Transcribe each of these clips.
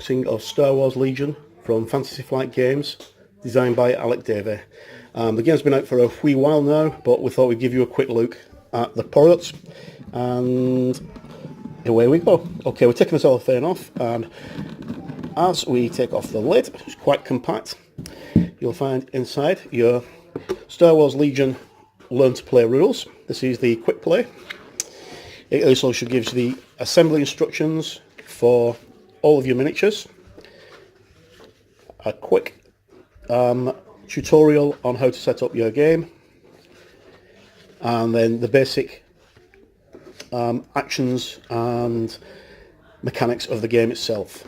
unboxing of Star Wars Legion from Fantasy Flight Games, designed by Alec Davey. The game's been out for a wee while now, but we thought we'd give you a quick look at the products, and away we go. Okay, we're taking the cellophane off, and as we take off the lid, it's quite compact, you'll find inside your Star Wars Legion Learn to Play rules. This is the quick play. It also gives you the assembly instructions for all of your miniatures, a quick tutorial on how to set up your game, and then the basic actions and mechanics of the game itself.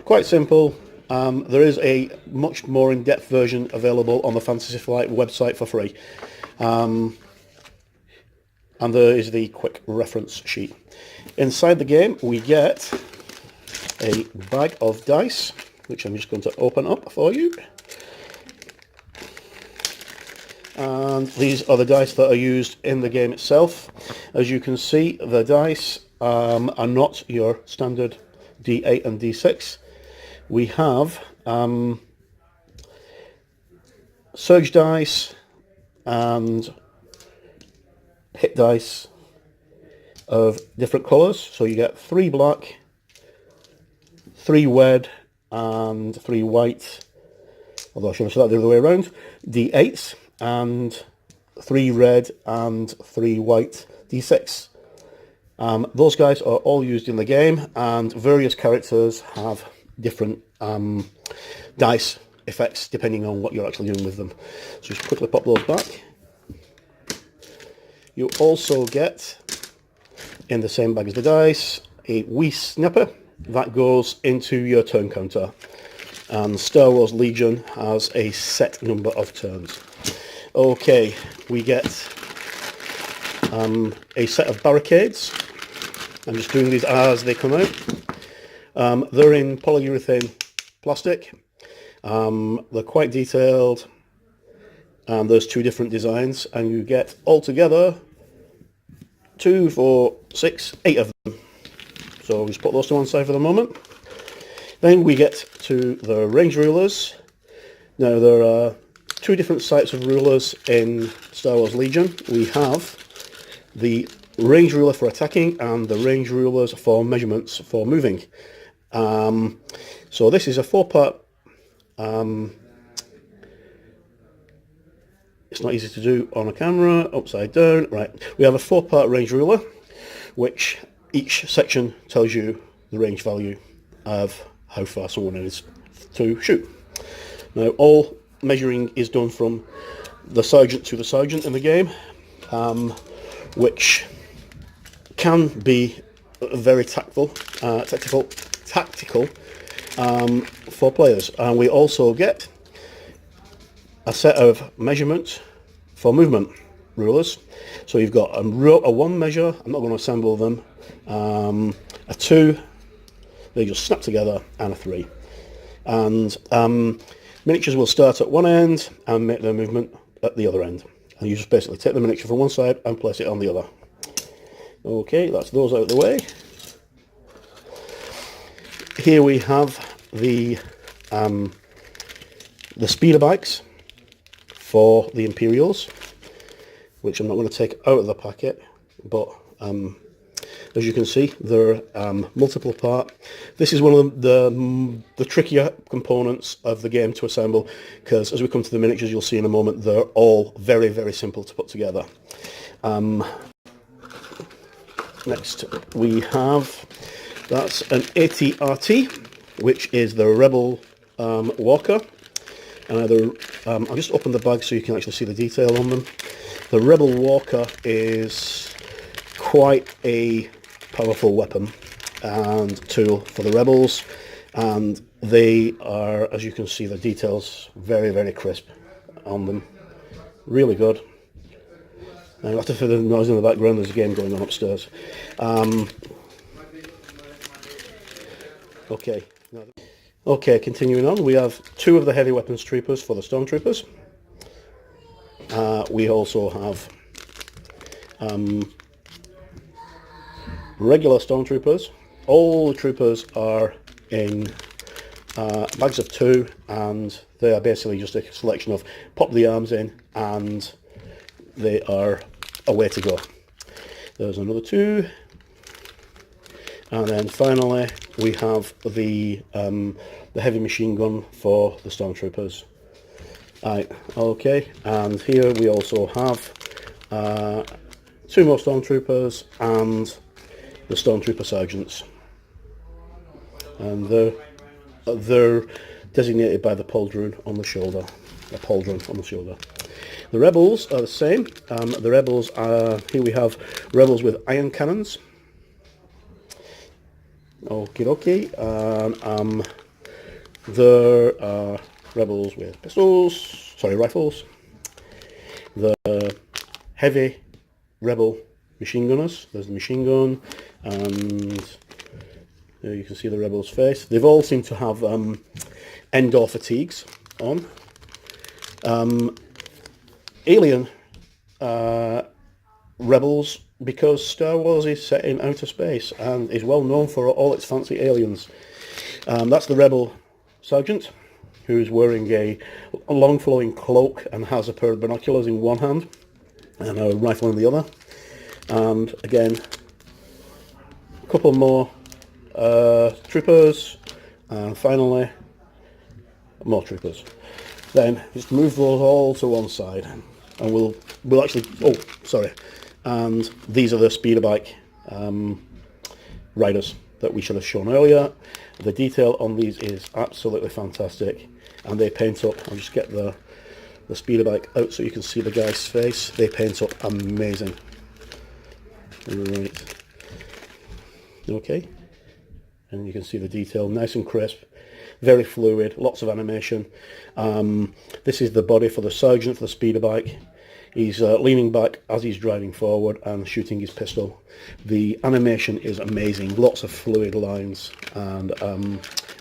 Quite simple. There is a much more in-depth version available on the Fantasy Flight website for free. And there is the quick reference sheet. Inside the game we get a bag of dice, which I'm just going to open up for you. And these are the dice that are used in the game itself. As you can see, the dice are not your standard D8 and D6. We have surge dice and hit dice of different colours. So you get 3 black, 3 red and 3 white, although I should have said that the other way around, D8s, and 3 red and 3 white D6. Those guys are all used in the game, and various characters have different dice effects depending on what you're actually doing with them. So just quickly pop those back. You also get, in the same bag as the dice, a wee snipper that goes into your turn counter. And Star Wars Legion has a set number of turns. Okay, we get a set of barricades. I'm just doing these as they come out. They're in polyurethane plastic. They're quite detailed, and there's 2 different designs, and you get altogether 2, 4, 6, 8 of them. So we'll just put those to one side for the moment. Then we get to the range rulers. Now there are 2 different types of rulers in Star Wars Legion. We have the range ruler for attacking and the range rulers for measurements for moving. So this is a 4-part. It's not easy to do on a camera, upside down. Right, we have a 4-part range ruler, which each section tells you the range value of how far someone is to shoot. Now, all measuring is done from the sergeant to the sergeant in the game, which can be very tactical for players. And we also get a set of measurements for movement rulers. So you've got a 1 measure, I'm not going to assemble them, a 2, they just snap together, and a 3. And miniatures will start at one end and make their movement at the other end. And you just basically take the miniature from one side and place it on the other. Okay, that's those out of the way. Here we have the speeder bikes for the Imperials, which I'm not going to take out of the packet, but as you can see, they're multiple part. This is one of the trickier components of the game to assemble, because as we come to the miniatures, you'll see in a moment, they're all very, very simple to put together. Next we have, that's an AT-RT, which is the Rebel Walker. And I'll just open the bag so you can actually see the detail on them. The Rebel Walker is quite a powerful weapon and tool for the Rebels, and they are, as you can see, the details very, very crisp on them. Really good. Now, after the noise in the background, there's a game going on upstairs. Okay, continuing on, we have 2 of the heavy weapons troopers for the stormtroopers. We also have regular stormtroopers all the troopers are in bags of 2, and they are basically just a selection of pop the arms in and they are away to go. There's another 2, and then finally we have the heavy machine gun for the stormtroopers. Right, okay, and here we also have 2 more stormtroopers and the stormtrooper sergeants, and they're designated by the pauldron on the shoulder. The pauldron on the shoulder. The rebels are the same. The rebels are, here we have rebels with iron cannons. Okie dokie. There are rebels with rifles. The heavy rebel machine gunners. There's the machine gun, and there you can see the rebel's face. They've all seemed to have Endor fatigues on. Alien rebels, because Star Wars is set in outer space and is well known for all its fancy aliens. That's the rebel sergeant, who's wearing a long flowing cloak and has a pair of binoculars in one hand and a rifle in the other. And again, a couple more troopers, and finally more troopers. Then just move those all to one side, and we'll actually, oh sorry, and these are the speeder bike riders that we should have shown earlier. The detail on these is absolutely fantastic, and they paint up. I'll just get the speeder bike out so you can see the guy's face. They paint up amazing. Right, okay, and you can see the detail, nice and crisp, very fluid, lots of animation. This is the body for the sergeant for the speeder bike. He's leaning back as he's driving forward and shooting his pistol. The animation is amazing, lots of fluid lines, and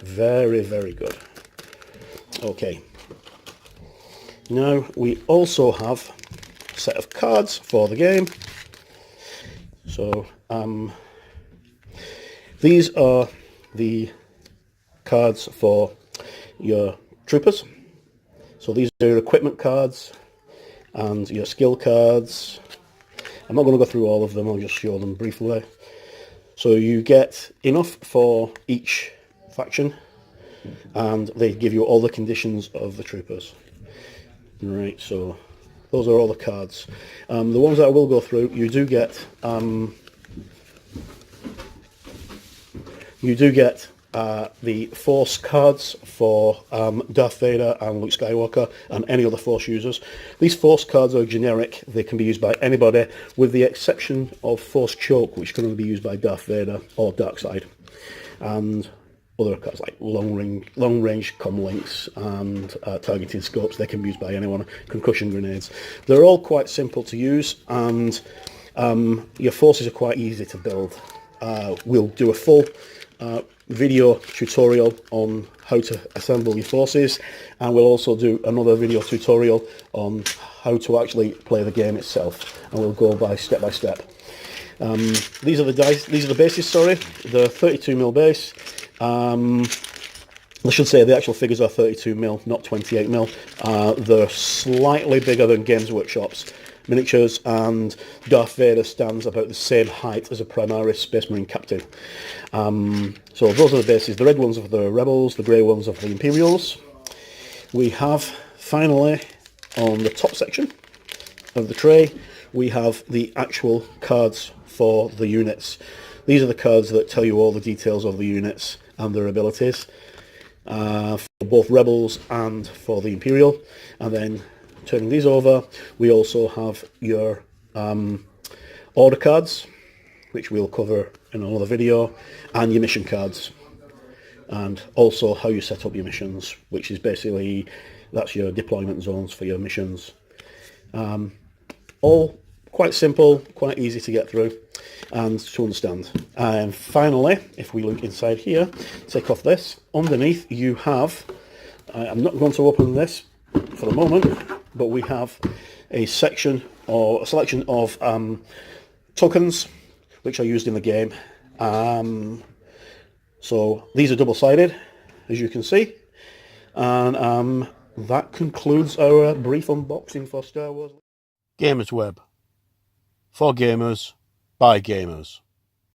very, very good. Okay, now we also have a set of cards for the game. So these are the cards for your troopers. So these are your equipment cards and your skill cards. I'm not going to go through all of them, I'll just show them briefly. So you get enough for each faction, and they give you all the conditions of the troopers. Right, so those are all the cards. The ones that I will go through, you do get the Force cards for Darth Vader and Luke Skywalker and any other Force users. These Force cards are generic. They can be used by anybody, with the exception of Force Choke, which can only be used by Darth Vader or Darkseid. And other cards like long range comlinks and targeting scopes, they can be used by anyone. Concussion grenades. They're all quite simple to use, and your forces are quite easy to build. We'll do a full video tutorial on how to assemble your forces, and we'll also do another video tutorial on how to actually play the game itself, and we'll go by step. These are the dice. These are the bases. Sorry, the 32mm base. I should say the actual figures are 32mm, not 28mm. They're slightly bigger than Games Workshop's miniatures, and Darth Vader stands about the same height as a Primaris Space Marine captain. So those are the bases. The red ones are the Rebels, the grey ones are the Imperials. We have, finally, on the top section of the tray, we have the actual cards for the units. These are the cards that tell you all the details of the units and their abilities, for both Rebels and for the Imperial. And then turning these over, we also have your order cards, which we'll cover in another video, and your mission cards, and also how you set up your missions, which is basically, that's your deployment zones for your missions. All quite simple, quite easy to get through and to understand. And finally, if we look inside here, take off this, underneath you have, I'm not going to open this for the moment, but we have a section or a selection of tokens which are used in the game. So these are double-sided, as you can see. And that concludes our brief unboxing for Star Wars. Gamers Web. For gamers, by gamers.